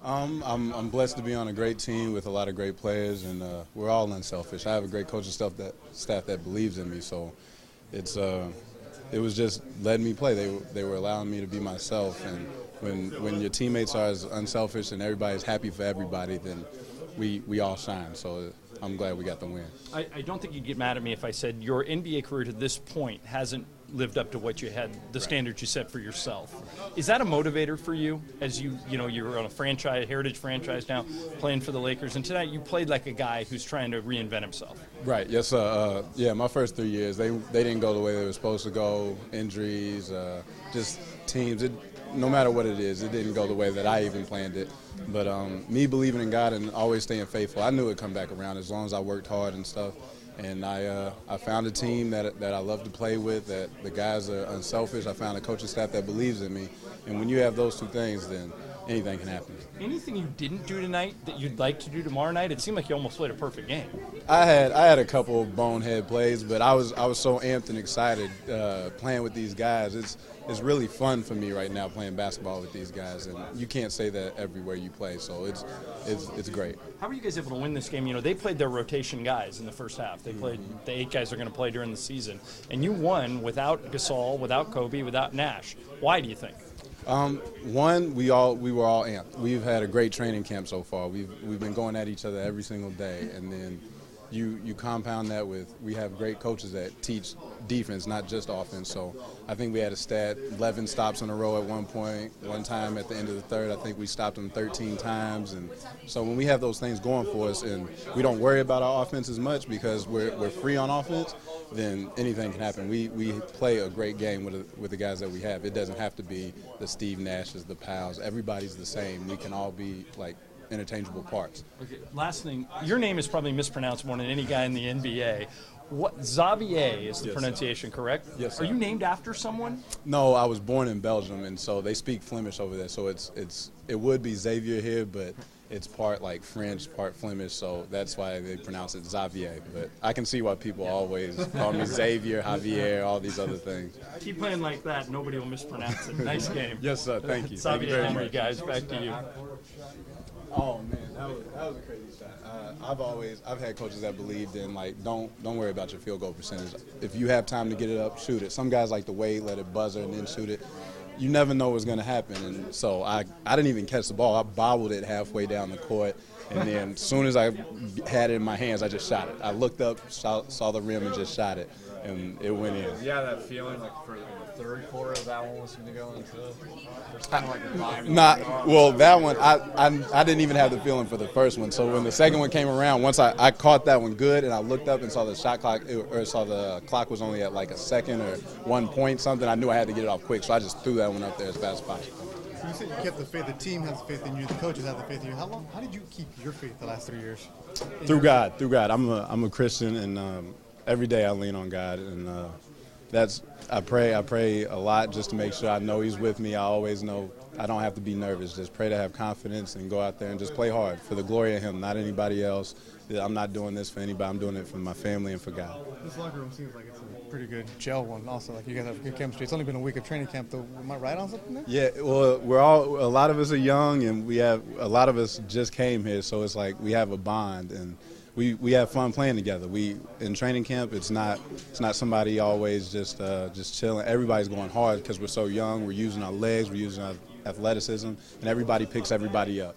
I'm blessed to be on a great team with a lot of great players, and we're all unselfish. I have a great coaching staff that believes in me, so it was just letting me play. They were allowing me to be myself, and when your teammates are as unselfish and everybody's happy for everybody, then we all shine. So I'm glad we got the win. I don't think you'd get mad at me if I said your NBA career to this point hasn't lived up to what you had, the standards you set for yourself. Is that a motivator for you as you're on a heritage franchise now, playing for the Lakers, and tonight you played like a guy who's trying to reinvent himself? Right, yes, yeah, my first 3 years, they didn't go the way they were supposed to go, injuries, just teams. No matter what it is, it didn't go the way that I even planned it. But me believing in God and always staying faithful, I knew it would come back around as long as I worked hard and stuff. And I found a team that I love to play with, that the guys are unselfish. I found a coaching staff that believes in me. And when you have those two things, then anything can happen. Anything you didn't do tonight that you'd like to do tomorrow night? It seemed like you almost played a perfect game. I had a couple of bonehead plays, but I was so amped and excited playing with these guys. It's really fun for me right now playing basketball with these guys, and you can't say that everywhere you play. So it's great. How were you guys able to win this game? You know, they played their rotation guys in the first half. They played the 8 guys they're going to play during the season, and you won without Gasol, without Kobe, without Nash. Why do you think? One, we were all amped. We've had a great training camp so far. We've been going at each other every single day, and then you compound that with we have great coaches that teach defense, not just offense. So I think we had a stat 11 stops in a row at one point. One time at the end of the third, I think we stopped them 13 times. And so when we have those things going for us, and we don't worry about our offense as much because we're free on offense, then anything can happen. We play a great game with the guys that we have. It doesn't have to be the Steve Nashes, the Powells. Everybody's the same. We can all be like interchangeable parts. Okay, last thing, your name is probably mispronounced more than any guy in the NBA. What, Xavier is the pronunciation, correct? Yes, sir. Are you named after someone? No, I was born in Belgium, and so they speak Flemish over there. So it would be Xavier here, but it's part like French, part Flemish, so that's why they pronounce it Xavier. But I can see why people always call me Xavier, Javier, all these other things. Keep playing like that. Nobody will mispronounce it. Nice game. Yes, sir. Thank you. Xavier Henry, guys. Back to you. Oh man, that was a crazy shot. I've had coaches that believed in like don't worry about your field goal percentage. If you have time to get it up, shoot it. Some guys like to wait, let it buzzer, and then shoot it. You never know what's going to happen, and so I didn't even catch the ball. I bobbled it halfway down the court, and then as soon as I had it in my hands, I just shot it. I looked up, saw the rim, and just shot it, and it went in. Yeah, that feeling like for the third quarter, that one was going to go into. There's kind of like a vibe. Well, that one I didn't even have the feeling for the first one. So when the second one came around, once I caught that one good, and I looked up and saw the shot clock, or saw the clock was only at like a second or 1 point something, I knew I had to get it off quick. So I just threw that one up there as fast as possible. So you said you kept the faith. The team has faith in you. The coaches have the faith in you. How did you keep your faith the last 3 years? Through God. I'm a Christian, and every day I lean on God, and I pray a lot just to make sure I know He's with me. I always know I don't have to be nervous. Just pray to have confidence and go out there and just play hard for the glory of Him, not anybody else. I'm not doing this for anybody. I'm doing it for my family and for God. This locker room seems like it's a pretty good gel one. Also, like you guys have good chemistry. It's only been a week of training camp, though. Am I right on something there? Yeah. Well, a lot of us are young, and a lot of us just came here, so it's like we have a bond and. We have fun playing together. In training camp, it's not somebody always just chilling. Everybody's going hard because we're so young. We're using our legs, we're using our athleticism, and everybody picks everybody up.